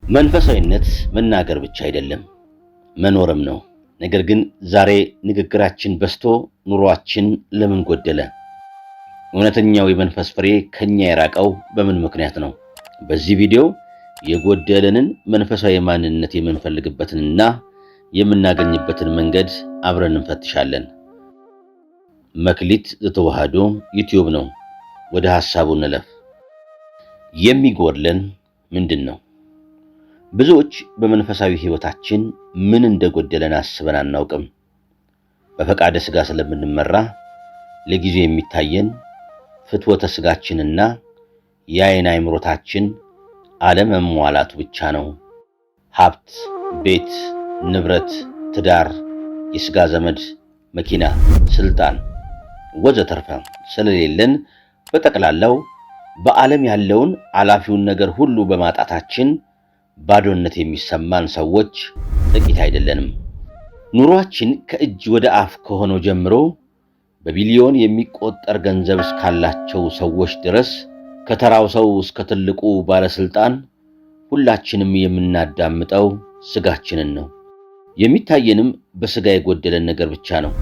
መንፈሳዊነት መናገር ብቻ አይደለም፣ መኖርም ነው። ነገር ግን ዛሬ ንግግራችን በዝቶ ኑሯችን ለምን ጎደለ? እውነተኛው የመንፈስ ፍሬ ከኛ የራቀው በምን ምክንያት ነው? በዚህ ቪዲዮ የጎደለንን መንፈሳዊ ማንነት የምንፈልግበትንና የምናገኝበትን መንገድ አብረን እንፈትሻለን። መክሊት ዘተዋሕዶ ዩቲዩብ ነው። ወደ ሐሳቡ እንለፍ። የሚጎድለን ምንድን ነው? ብዙዎች በመንፈሳዊ ሕይወታችን ምን እንደጎደለን አስበን አናውቅም። በፈቃደ ሥጋ ስለምንመራ ለጊዜው የሚታየን ፍትወተ ሥጋችንና የዓይን አእምሮታችን አለመሟላቱ ብቻ ነው። ሀብት፣ ቤት፣ ንብረት፣ ትዳር፣ የሥጋ ዘመድ፣ መኪና፣ ስልጣን ወዘተርፈ ስለሌለን በጠቅላላው በዓለም ያለውን አላፊውን ነገር ሁሉ በማጣታችን ባዶነት የሚሰማን ሰዎች ጥቂት አይደለንም። ኑሯችን ከእጅ ወደ አፍ ከሆነው ጀምሮ በቢሊዮን የሚቆጠር ገንዘብ እስካላቸው ሰዎች ድረስ ከተራው ሰው እስከ ትልቁ ባለስልጣን ሁላችንም የምናዳምጠው ሥጋችንን ነው። የሚታየንም በሥጋ የጎደለን ነገር ብቻ ነው።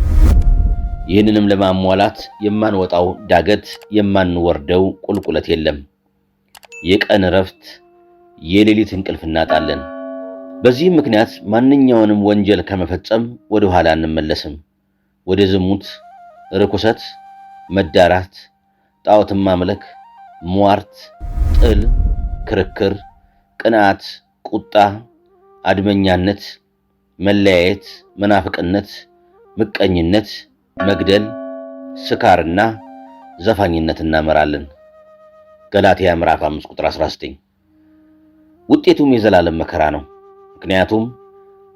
ይህንንም ለማሟላት የማንወጣው ዳገት፣ የማንወርደው ቁልቁለት የለም። የቀን እረፍት፣ የሌሊት እንቅልፍ እናጣለን። በዚህም ምክንያት ማንኛውንም ወንጀል ከመፈጸም ወደ ኋላ አንመለስም። ወደ ዝሙት፣ ርኩሰት፣ መዳራት፣ ጣዖትን ማምለክ፣ ሟርት፣ ጥል፣ ክርክር፣ ቅንዓት፣ ቁጣ፣ አድመኛነት፣ መለያየት፣ መናፍቅነት፣ ምቀኝነት፣ መግደል፣ ስካርና ዘፋኝነት እናመራለን። ገላትያ ምዕራፍ 5 ቁጥር 19። ውጤቱም የዘላለም መከራ ነው። ምክንያቱም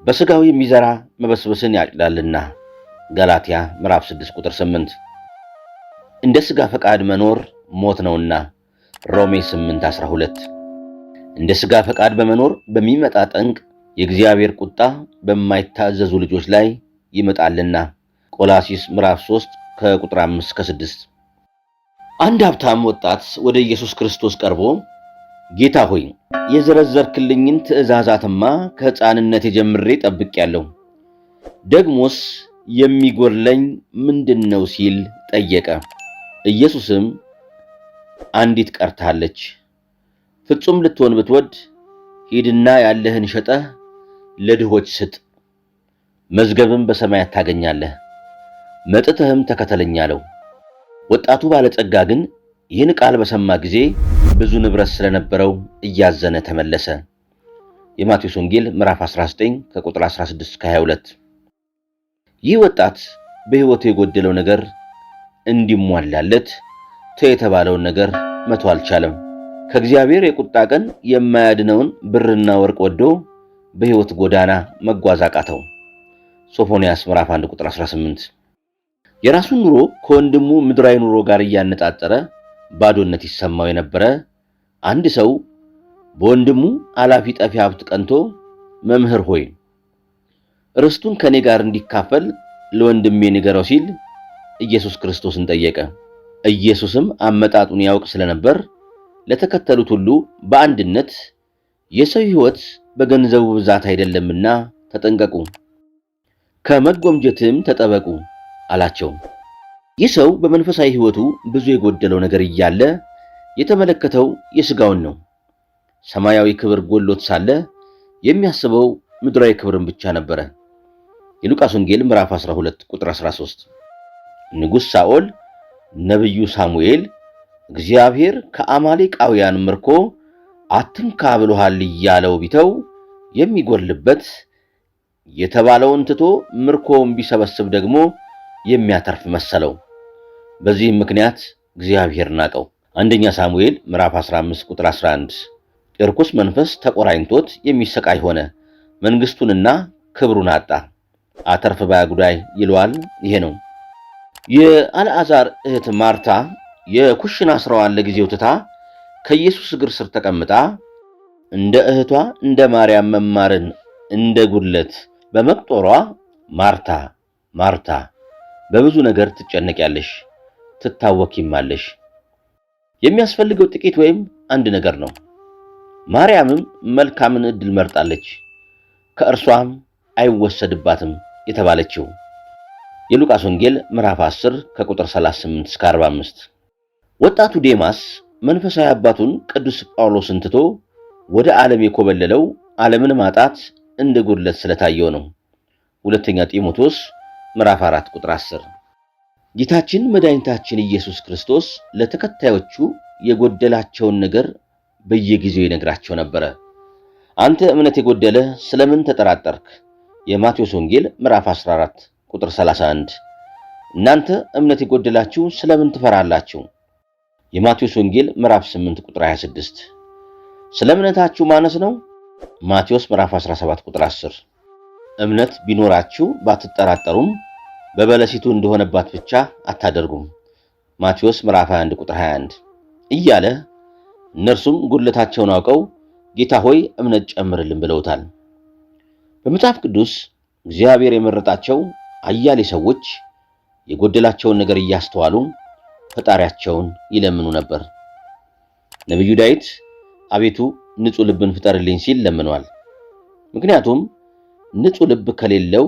በሥጋው የሚዘራ መበስበስን ያጭዳልና። ገላትያ ምዕራፍ 6 ቁጥር 8። እንደ ሥጋ ፈቃድ መኖር ሞት ነውና። ሮሜ 8:12። እንደ ሥጋ ፈቃድ በመኖር በሚመጣ ጠንቅ የእግዚአብሔር ቁጣ በማይታዘዙ ልጆች ላይ ይመጣልና። ቆላስይስ ምዕራፍ 3 ከቁጥር 5-6። አንድ ሀብታም ወጣት ወደ ኢየሱስ ክርስቶስ ቀርቦ ጌታ ሆይ የዘረዘርክልኝን ትእዛዛትማ ከሕፃንነቴ ጀምሬ ጠብቄያለሁ፣ ደግሞስ የሚጎድለኝ ምንድነው ሲል ጠየቀ። ኢየሱስም አንዲት ቀርታለች፣ ፍጹም ልትሆን ብትወድ ሂድና ያለህን ሸጠህ ለድሆች ስጥ፣ መዝገብም በሰማያት ታገኛለህ፣ መጥተህም ተከተለኝ አለው። ወጣቱ ባለጸጋ ግን ይህን ቃል በሰማ ጊዜ ብዙ ንብረት ስለነበረው እያዘነ ተመለሰ። የማቴዎስ ወንጌል ምዕራፍ 19 ከቁጥር 16-22። ይህ ወጣት በሕይወቱ የጎደለው ነገር እንዲሟላለት የተባለውን ነገር መቶ አልቻለም። ከእግዚአብሔር የቁጣ ቀን የማያድነውን ብርና ወርቅ ወዶ በሕይወት ጎዳና መጓዝ አቃተው። ሶፎንያስ ምዕራፍ 1 ቁጥር 18። የራሱን ኑሮ ከወንድሙ ምድራዊ ኑሮ ጋር እያነጣጠረ ባዶነት ይሰማው የነበረ አንድ ሰው በወንድሙ አላፊ ጠፊ ሀብት ቀንቶ መምህር ሆይ ርስቱን ከኔ ጋር እንዲካፈል ለወንድሜ ንገረው ሲል ኢየሱስ ክርስቶስን ጠየቀ። ኢየሱስም አመጣጡን ያውቅ ስለነበር ለተከተሉት ሁሉ በአንድነት የሰው ሕይወት በገንዘቡ ብዛት አይደለምና ተጠንቀቁ፣ ከመጎምጀትም ተጠበቁ አላቸው። ይህ ሰው በመንፈሳዊ ሕይወቱ ብዙ የጎደለው ነገር እያለ የተመለከተው የሥጋውን ነው። ሰማያዊ ክብር ጎሎት ሳለ የሚያስበው ምድራዊ ክብርን ብቻ ነበረ። የሉቃስ ወንጌል ምዕራፍ 12 ቁጥር 13። ንጉሥ ሳኦል ነቢዩ ሳሙኤል እግዚአብሔር ከአማሌቃውያን ምርኮ አትንካ ብሎሃል እያለው ቢተው የሚጎልበት የተባለውን ትቶ ምርኮውን ቢሰበስብ ደግሞ የሚያተርፍ መሰለው። በዚህም ምክንያት እግዚአብሔር ናቀው። አንደኛ ሳሙኤል ምዕራፍ 15 ቁጥር 11። የርኩስ መንፈስ ተቆራኝቶት የሚሰቃይ ሆነ፣ መንግስቱንና ክብሩን አጣ። አተርፍ ባያጉዳይ ይለዋል ይሄ ነው። የአልዓዛር እህት ማርታ የኩሽና ስራዋን ለጊዜው ትታ ከኢየሱስ እግር ስር ተቀምጣ እንደ እህቷ እንደ ማርያም መማርን እንደ ጉድለት በመቁጠሯ ማርታ ማርታ በብዙ ነገር ትጨነቂያለሽ፣ ትታወኪማለሽ። የሚያስፈልገው ጥቂት ወይም አንድ ነገር ነው። ማርያምም መልካምን ዕድል መርጣለች፣ ከእርሷም አይወሰድባትም የተባለችው። የሉቃስ ወንጌል ምዕራፍ 10 ከቁጥር 38 እስከ 45። ወጣቱ ዴማስ መንፈሳዊ አባቱን ቅዱስ ጳውሎስን ትቶ ወደ ዓለም የኮበለለው ዓለምን ማጣት እንደ ጉድለት ስለታየው ነው። ሁለተኛ ጢሞቴዎስ ምዕራፍ 4 ቁጥር 10። ጌታችን መድኃኒታችን ኢየሱስ ክርስቶስ ለተከታዮቹ የጎደላቸውን ነገር በየጊዜው ይነግራቸው ነበረ። አንተ እምነት የጎደለ ስለምን ተጠራጠርክ? የማቴዎስ ወንጌል ምዕራፍ 14 ቁጥር 31። እናንተ እምነት የጎደላችሁ ስለምን ትፈራላችሁ? የማቴዎስ ወንጌል ምዕራፍ 8 ቁጥር 26። ስለ እምነታችሁ ማነስ ነው? ማቴዎስ ምዕራፍ 17 ቁጥር 10። እምነት ቢኖራችሁ ባትጠራጠሩም በበለሲቱ እንደሆነባት ብቻ አታደርጉም። ማቴዎስ ምዕራፍ 21 ቁጥር 21 እያለ እነርሱም ጉድለታቸውን አውቀው ጌታ ሆይ እምነት ጨምርልን ብለውታል። በመጽሐፍ ቅዱስ እግዚአብሔር የመረጣቸው አያሌ ሰዎች የጎደላቸውን ነገር እያስተዋሉ ፈጣሪያቸውን ይለምኑ ነበር። ነቢዩ ዳዊት አቤቱ ንጹሕ ልብን ፍጠርልኝ ሲል ለምኗል። ምክንያቱም ንጹሕ ልብ ከሌለው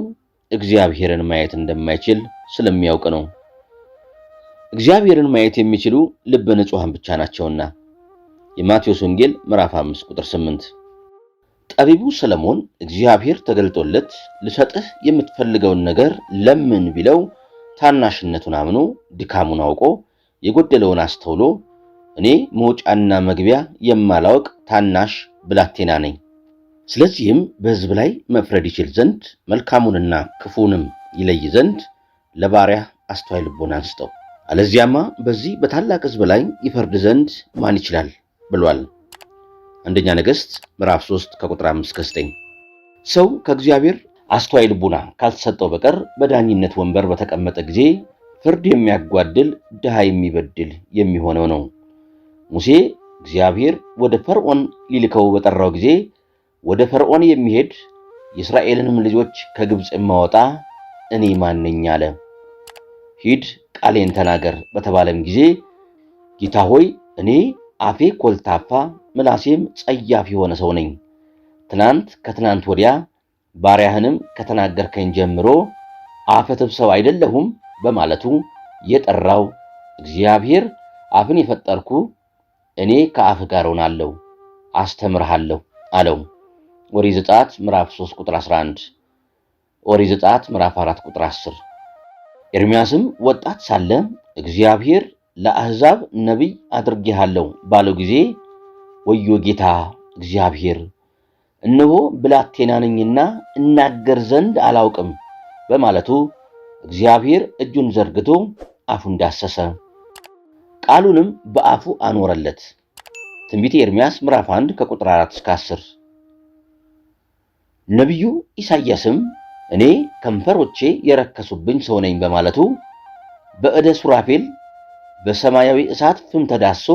እግዚአብሔርን ማየት እንደማይችል ስለሚያውቅ ነው። እግዚአብሔርን ማየት የሚችሉ ልበ ንጹሐን ብቻ ናቸውና። የማቴዎስ ወንጌል ምዕራፍ 5 ቁጥር 8። ጠቢቡ ሰለሞን እግዚአብሔር ተገልጦለት ልሰጥህ የምትፈልገውን ነገር ለምን ቢለው ታናሽነቱን አምኖ ድካሙን አውቆ የጎደለውን አስተውሎ እኔ መውጫና መግቢያ የማላውቅ ታናሽ ብላቴና ነኝ፣ ስለዚህም በሕዝብ ላይ መፍረድ ይችል ዘንድ መልካሙንና ክፉንም ይለይ ዘንድ ለባሪያ አስተዋይ ልቦናን ስጠው፣ አለዚያማ በዚህ በታላቅ ሕዝብ ላይ ይፈርድ ዘንድ ማን ይችላል ብሏል። አንደኛ ነገሥት ምዕራፍ 3 ከቁጥር 5 እስከ 9። ሰው ከእግዚአብሔር አስተዋይ ልቡና ካልተሰጠው በቀር በዳኝነት ወንበር በተቀመጠ ጊዜ ፍርድ የሚያጓድል ድሃ የሚበድል የሚሆነው ነው። ሙሴ እግዚአብሔር ወደ ፈርዖን ሊልከው በጠራው ጊዜ ወደ ፈርዖን የሚሄድ የእስራኤልንም ልጆች ከግብፅ የማወጣ እኔ ማን ነኝ አለ። ሂድ ቃሌን ተናገር በተባለም ጊዜ ጌታ ሆይ እኔ አፌ ኮልታፋ ምላሴም ጸያፍ የሆነ ሰው ነኝ፣ ትናንት ከትናንት ወዲያ ባሪያህንም ከተናገርከኝ ጀምሮ አፈ ትብ ሰው አይደለሁም በማለቱ የጠራው እግዚአብሔር አፍን የፈጠርኩ እኔ ከአፍህ ጋር ሆናለሁ አስተምርሃለሁ አለው። ኦሪት ዘጸአት ምዕራፍ 3 ቁጥር 11፣ ኦሪት ዘጸአት ምዕራፍ 4 ቁጥር 10። ኤርምያስም ወጣት ሳለ እግዚአብሔር ለአሕዛብ ነቢይ አድርጌሃለሁ ባለው ጊዜ ወዮ ጌታ እግዚአብሔር እነሆ ብላቴና ነኝና እናገር ዘንድ አላውቅም በማለቱ እግዚአብሔር እጁን ዘርግቶ አፉን ዳሰሰ፣ ቃሉንም በአፉ አኖረለት። ትንቢተ ኤርምያስ ምዕራፍ 1 ከቁጥር 4 እስከ 10። ነቢዩ ኢሳይያስም እኔ ከንፈሮቼ የረከሱብኝ ሰው ነኝ በማለቱ በዕደ ሱራፌል በሰማያዊ እሳት ፍም ተዳሶ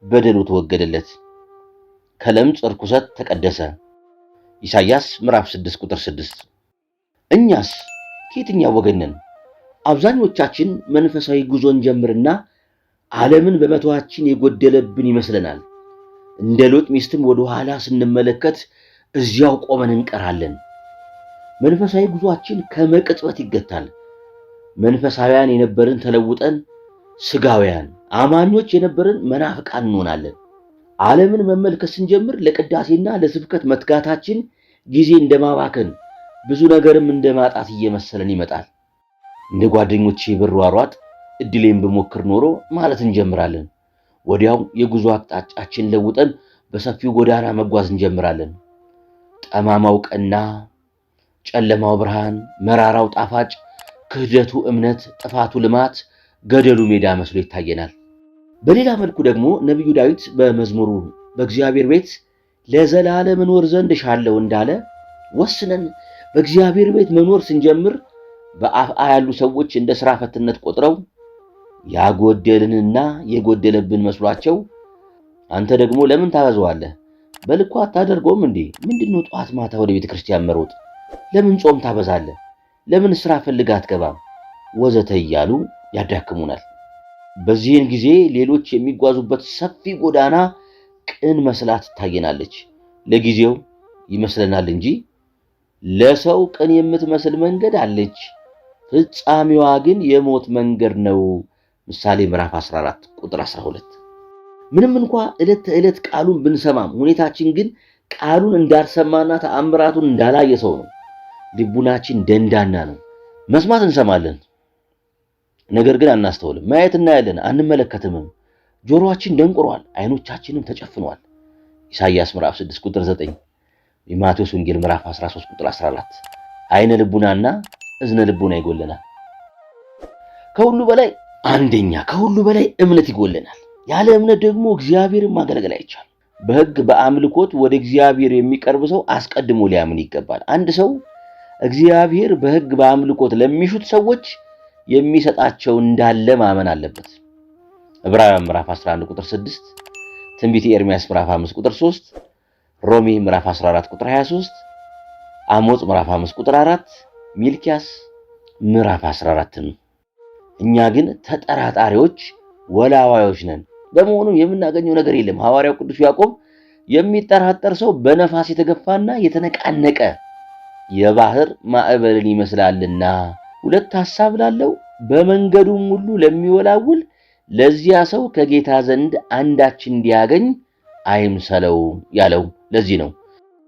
በደሉ ተወገደለት፣ ከለምጽ ርኩሰት ተቀደሰ። ኢሳይያስ ምዕራፍ 6 ቁጥር 6። እኛስ ከየትኛው ወገን ነን? አብዛኞቻችን መንፈሳዊ ጉዞን ጀምርና ዓለምን በመተዋችን የጎደለብን ይመስለናል። እንደ ሎጥ ሚስትም ወደ ኋላ ስንመለከት እዚያው ቆመን እንቀራለን። መንፈሳዊ ጉዞአችን ከመቅጽበት ይገታል። መንፈሳውያን የነበርን ተለውጠን ስጋውያን አማኞች የነበርን መናፍቃን እንሆናለን። ዓለምን መመልከት ስንጀምር ለቅዳሴና ለስብከት መትጋታችን ጊዜ እንደማባከን ብዙ ነገርም እንደማጣት እየመሰለን ይመጣል። እንደ ጓደኞቼ ብሯሯጥ እድሌን ብሞክር ኖሮ ማለት እንጀምራለን። ወዲያው የጉዞ አቅጣጫችን ለውጠን በሰፊው ጎዳና መጓዝ እንጀምራለን። ጠማማው ቀና፣ ጨለማው ብርሃን፣ መራራው ጣፋጭ፣ ክህደቱ እምነት፣ ጥፋቱ ልማት፣ ገደሉ ሜዳ መስሎ ይታየናል። በሌላ መልኩ ደግሞ ነቢዩ ዳዊት በመዝሙሩ በእግዚአብሔር ቤት ለዘላለም እኖር ዘንድ እሻለሁ እንዳለ ወስነን በእግዚአብሔር ቤት መኖር ስንጀምር በአፍአ ያሉ ሰዎች እንደ ሥራ ፈትነት ቆጥረው ያጎደልንና የጎደለብን መስሏቸው አንተ ደግሞ ለምን ታበዛዋለህ? በልኩ አታደርገውም እንዴ? ምንድነው ጧት ማታ ወደ ቤተ ክርስቲያን መሮጥ? ለምን ጾም ታበዛለህ? ለምን ሥራ ፈልጋ አትገባም? ወዘተ እያሉ ያዳክሙናል። በዚህን ጊዜ ሌሎች የሚጓዙበት ሰፊ ጎዳና ቅን መስላ ትታየናለች። ለጊዜው ይመስለናል እንጂ ለሰው ቅን የምትመስል መንገድ አለች፣ ፍጻሜዋ ግን የሞት መንገድ ነው። ምሳሌ ምዕራፍ 14 ቁጥር 12። ምንም እንኳን ዕለት ተዕለት ቃሉን ብንሰማም ሁኔታችን ግን ቃሉን እንዳልሰማና ተአምራቱን እንዳላየ ሰው ነው። ልቡናችን ደንዳና ነው። መስማት እንሰማለን፣ ነገር ግን አናስተውልም። ማየት እናያለን፣ አንመለከትምም። ጆሮአችን ደንቁሯል፣ አይኖቻችንም ተጨፍኗል። ኢሳይያስ ምዕራፍ 6 ቁጥር 9፣ የማቴዎስ ወንጌል ምዕራፍ 13 ቁጥር 14። አይነ ልቡናና እዝነ ልቡና ይጎለናል። ከሁሉ በላይ እምነት ይጎለናል። ያለ እምነት ደግሞ እግዚአብሔርን ማገልገል አይቻልም። በሕግ በአምልኮት ወደ እግዚአብሔር የሚቀርብ ሰው አስቀድሞ ሊያምን ይገባል። አንድ ሰው እግዚአብሔር በሕግ በአምልኮት ለሚሹት ሰዎች የሚሰጣቸው እንዳለ ማመን አለበት። ዕብራውያን ምዕራፍ 11 ቁጥር 6፣ ትንቢተ ኤርምያስ ምዕራፍ 5 ቁጥር 3፣ ሮሜ ምዕራፍ 14 ቁጥር 23፣ አሞጽ ምዕራፍ 5 ቁጥር 4፣ ሚልኪያስ ምዕራፍ 14 ነው። እኛ ግን ተጠራጣሪዎች፣ ወላዋዮች ነን። በመሆኑም የምናገኘው ነገር የለም። ሐዋርያው ቅዱስ ያዕቆብ የሚጠራጠር ሰው በነፋስ የተገፋና የተነቃነቀ የባህር ማዕበልን ይመስላልና፣ ሁለት ሐሳብ ላለው በመንገዱም ሁሉ ለሚወላውል ለዚያ ሰው ከጌታ ዘንድ አንዳች እንዲያገኝ አይምሰለው ያለው ለዚህ ነው።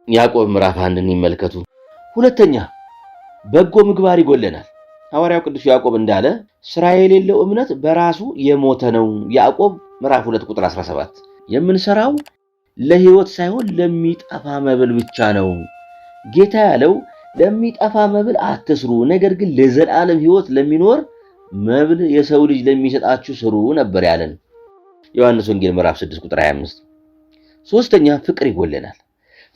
ያዕቆብ ምዕራፍ 1ን ይመልከቱ። ሁለተኛ፣ በጎ ምግባር ይጎለናል። ሐዋርያው ቅዱስ ያዕቆብ እንዳለ ሥራ የሌለው እምነት በራሱ የሞተ ነው። ያዕቆብ ምዕራፍ 2 ቁጥር 17። የምንሰራው ለሕይወት ሳይሆን ለሚጠፋ መብል ብቻ ነው። ጌታ ያለው ለሚጠፋ መብል አትስሩ፣ ነገር ግን ለዘላለም ሕይወት ለሚኖር መብል የሰው ልጅ ለሚሰጣችሁ ስሩ ነበር ያለን። ዮሐንስ ወንጌል ምዕራፍ 6 ቁጥር 25። ሶስተኛ፣ ፍቅር ይጎለናል።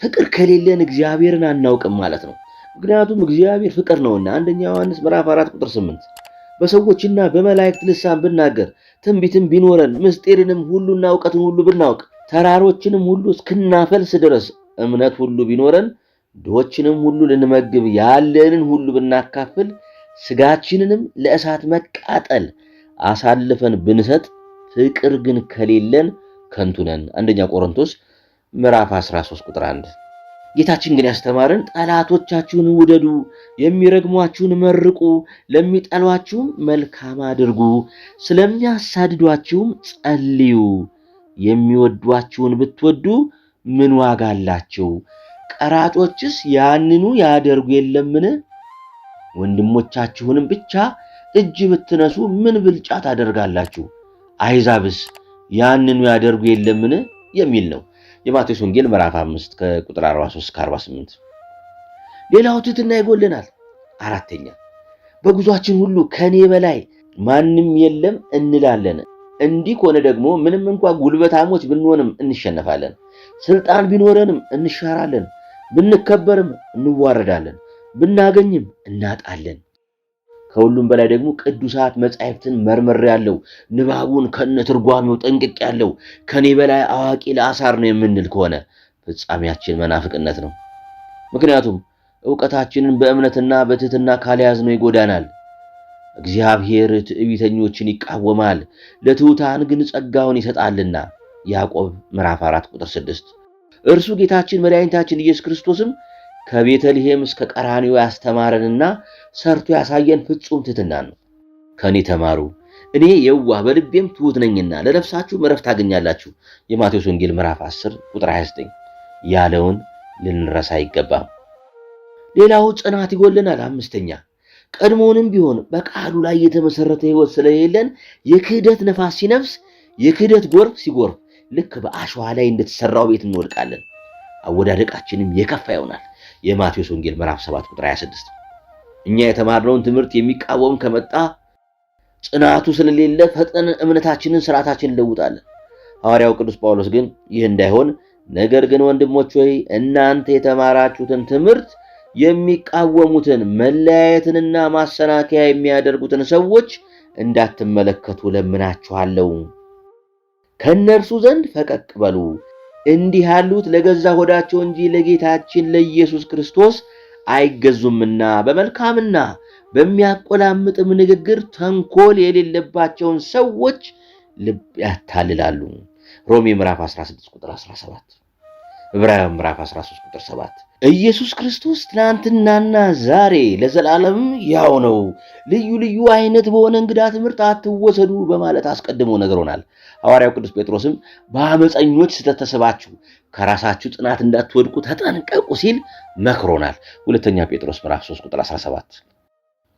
ፍቅር ከሌለን እግዚአብሔርን አናውቅም ማለት ነው። ምክንያቱም እግዚአብሔር ፍቅር ነውና። አንደኛ ዮሐንስ ምዕራፍ 4 ቁጥር 8። በሰዎችና በመላእክት ልሳን ብናገር፣ ትንቢትም ቢኖረን፣ ምስጢርንም ሁሉና እውቀትን ሁሉ ብናውቅ፣ ተራሮችንም ሁሉ እስክናፈልስ ድረስ እምነት ሁሉ ቢኖረን፣ ድሆችንም ሁሉ ልንመግብ ያለንን ሁሉ ብናካፍል፣ ስጋችንንም ለእሳት መቃጠል አሳልፈን ብንሰጥ፣ ፍቅር ግን ከሌለን ከንቱ ነን። አንደኛ ቆሮንቶስ ምዕራፍ 13 ቁጥር 1። ጌታችን ግን ያስተማረን ጠላቶቻችሁን ውደዱ፣ የሚረግሟችሁን መርቁ፣ ለሚጠሏችሁም መልካም አድርጉ፣ ስለሚያሳድዷችሁም ጸልዩ። የሚወዷችሁን ብትወዱ ምን ዋጋ አላቸው? ቀራጮችስ ያንኑ ያደርጉ የለምን? ወንድሞቻችሁንም ብቻ እጅ ብትነሱ ምን ብልጫ ታደርጋላችሁ? አሕዛብስ ያንኑ ያደርጉ የለምን? የሚል ነው። የማቴዎስ ወንጌል ምዕራፍ 5 ከቁጥር 43 እስከ 48። ሌላው ትሕትና ይጎለናል። አራተኛ፣ በጉዟችን ሁሉ ከኔ በላይ ማንም የለም እንላለን። እንዲህ ከሆነ ደግሞ ምንም እንኳን ጉልበታሞች ብንሆንም እንሸነፋለን፣ ስልጣን ቢኖረንም እንሻራለን፣ ብንከበርም እንዋረዳለን፣ ብናገኝም እናጣለን። ከሁሉም በላይ ደግሞ ቅዱሳት መጻሕፍትን መርምሬያለሁ፣ ንባቡን ከነትርጓሜው ጠንቅቄያለሁ፣ ከኔ በላይ አዋቂ ለአሳር ነው የምንል ከሆነ ፍጻሜያችን መናፍቅነት ነው። ምክንያቱም ዕውቀታችንን በእምነትና በትሕትና ካልያዝነው ይጎዳናል። እግዚአብሔር ትዕቢተኞችን ይቃወማል፣ ለትሑታን ግን ጸጋውን ይሰጣልና። ያዕቆብ ምዕራፍ 4 ቁጥር 6። እርሱ ጌታችን መድኃኒታችን ኢየሱስ ክርስቶስም ከቤተልሔም እስከ ቀራንዮ ያስተማረንና ሰርቶ ያሳየን ፍጹም ትሕትና ነው። ከኔ ተማሩ፣ እኔ የዋህ በልቤም ትሑት ነኝና ለነፍሳችሁ ዕረፍት ታገኛላችሁ። የማቴዎስ ወንጌል ምዕራፍ 10 ቁጥር 29 ያለውን ልንረሳ አይገባም። ሌላው ጽናት ይጎለናል። አምስተኛ፣ ቀድሞውንም ቢሆን በቃሉ ላይ የተመሰረተ ሕይወት ስለሌለን የክህደት ነፋስ ሲነፍስ፣ የክህደት ጎርፍ ሲጎርፍ ልክ በአሸዋ ላይ እንደተሰራው ቤት እንወድቃለን። አወዳደቃችንም የከፋ ይሆናል። የማቴዎስ ወንጌል ምዕራፍ 7 ቁጥር 26። እኛ የተማርነውን ትምህርት የሚቃወም ከመጣ ጽናቱ ስለሌለ ፈጥነን እምነታችንን ስርዓታችንን እንለውጣለን። ሐዋርያው ቅዱስ ጳውሎስ ግን ይህ እንዳይሆን፣ ነገር ግን ወንድሞች ሆይ እናንተ የተማራችሁትን ትምህርት የሚቃወሙትን መለያየትንና ማሰናከያ የሚያደርጉትን ሰዎች እንዳትመለከቱ ለምናችኋለሁ። ከእነርሱ ዘንድ ፈቀቅ በሉ። እንዲህ ያሉት ለገዛ ሆዳቸው እንጂ ለጌታችን ለኢየሱስ ክርስቶስ አይገዙምና በመልካምና በሚያቆላምጥም ንግግር ተንኮል የሌለባቸውን ሰዎች ልብ ያታልላሉ። ሮሜ ምዕራፍ 16 ቁጥር 17። ዕብራውያን ምዕራፍ 13 ቁጥር 7። ኢየሱስ ክርስቶስ ትናንትናና ዛሬ ለዘላለም ያው ነው። ልዩ ልዩ አይነት በሆነ እንግዳ ትምህርት አትወሰዱ በማለት አስቀድሞ ነግሮናል። ሐዋርያው ቅዱስ ጴጥሮስም በአመፀኞች ስህተት ተስባችሁ ከራሳችሁ ጽናት እንዳትወድቁ ተጠንቀቁ ሲል መክሮናል። ሁለተኛ ጴጥሮስ ምዕራፍ 3 ቁጥር 17።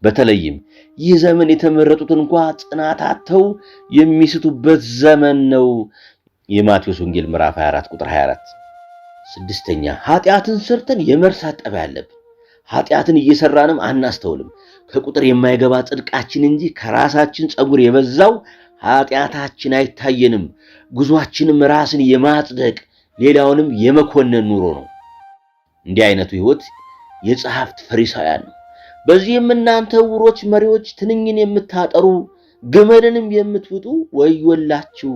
በተለይም ይህ ዘመን የተመረጡት እንኳ ጽናት አጥተው የሚስቱበት ዘመን ነው። የማቴዎስ ወንጌል ምዕራፍ 24 ቁጥር 24። ስድስተኛ ኃጢአትን ሰርተን የመርሳት ጠባይ አለብን። ኃጢአትን እየሰራንም አናስተውልም። ከቁጥር የማይገባ ጽድቃችን እንጂ ከራሳችን ጸጉር የበዛው ኃጢአታችን አይታየንም። ጉዟችንም ራስን የማጽደቅ ሌላውንም የመኮነን ኑሮ ነው። እንዲህ አይነቱ ሕይወት የጸሐፍት ፈሪሳውያን ነው። በዚህም እናንተ ዕውሮች መሪዎች፣ ትንኝን የምታጠሩ ግመልንም የምትውጡ ወዮላችሁ።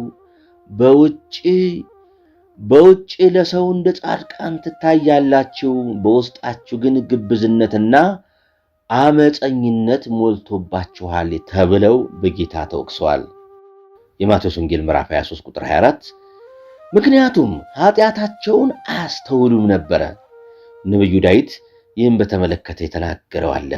በውጭ ለሰው እንደ ጻድቃን ትታያላችሁ፣ በውስጣችሁ ግን ግብዝነትና አመፀኝነት ሞልቶባችኋል ተብለው በጌታ ተወቅሰዋል። የማቴዎስ ወንጌል ምዕራፍ 23 ቁጥር 24። ምክንያቱም ኃጢአታቸውን አያስተውሉም ነበረ። ነቢዩ ዳዊት ይህን በተመለከተ የተናገረው አለ።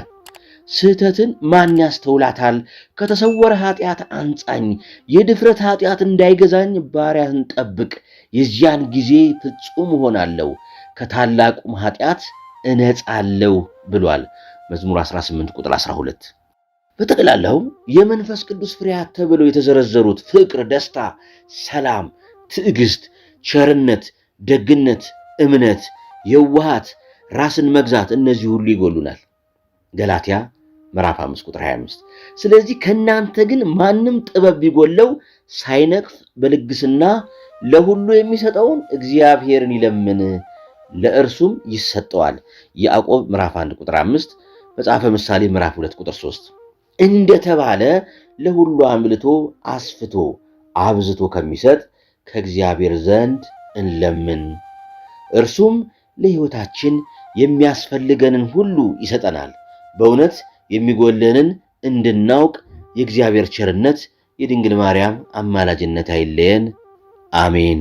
ስህተትን ማን ያስተውላታል? ከተሰወረ ኃጢአት አንጻኝ፣ የድፍረት ኃጢአት እንዳይገዛኝ ባሪያህን ጠብቅ። የዚያን ጊዜ ፍጹም እሆናለሁ፣ ከታላቁም ኃጢአት እነጻለሁ ብሏል። መዝሙር 18 ቁጥር 12። በጠቅላላው የመንፈስ ቅዱስ ፍሬያት ተብለው የተዘረዘሩት ፍቅር፣ ደስታ፣ ሰላም፣ ትዕግስት፣ ቸርነት፣ ደግነት፣ እምነት፣ የዋሃት፣ ራስን መግዛት፣ እነዚህ ሁሉ ይጎሉናል። ገላትያ ምዕራፍ 5 ቁጥር 25። ስለዚህ ከናንተ ግን ማንም ጥበብ ቢጎለው ሳይነቅፍ በልግስና ለሁሉ የሚሰጠውን እግዚአብሔርን ይለምን፣ ለእርሱም ይሰጠዋል። ያዕቆብ ምዕራፍ 1 ቁጥር 5፣ መጽሐፈ ምሳሌ ምዕራፍ 2 ቁጥር 3። እንደተባለ ለሁሉ አምልቶ አስፍቶ አብዝቶ ከሚሰጥ ከእግዚአብሔር ዘንድ እንለምን፣ እርሱም ለሕይወታችን የሚያስፈልገንን ሁሉ ይሰጠናል። በእውነት የሚጎለንን እንድናውቅ የእግዚአብሔር ቸርነት፣ የድንግል ማርያም አማላጅነት አይለየን። አሜን።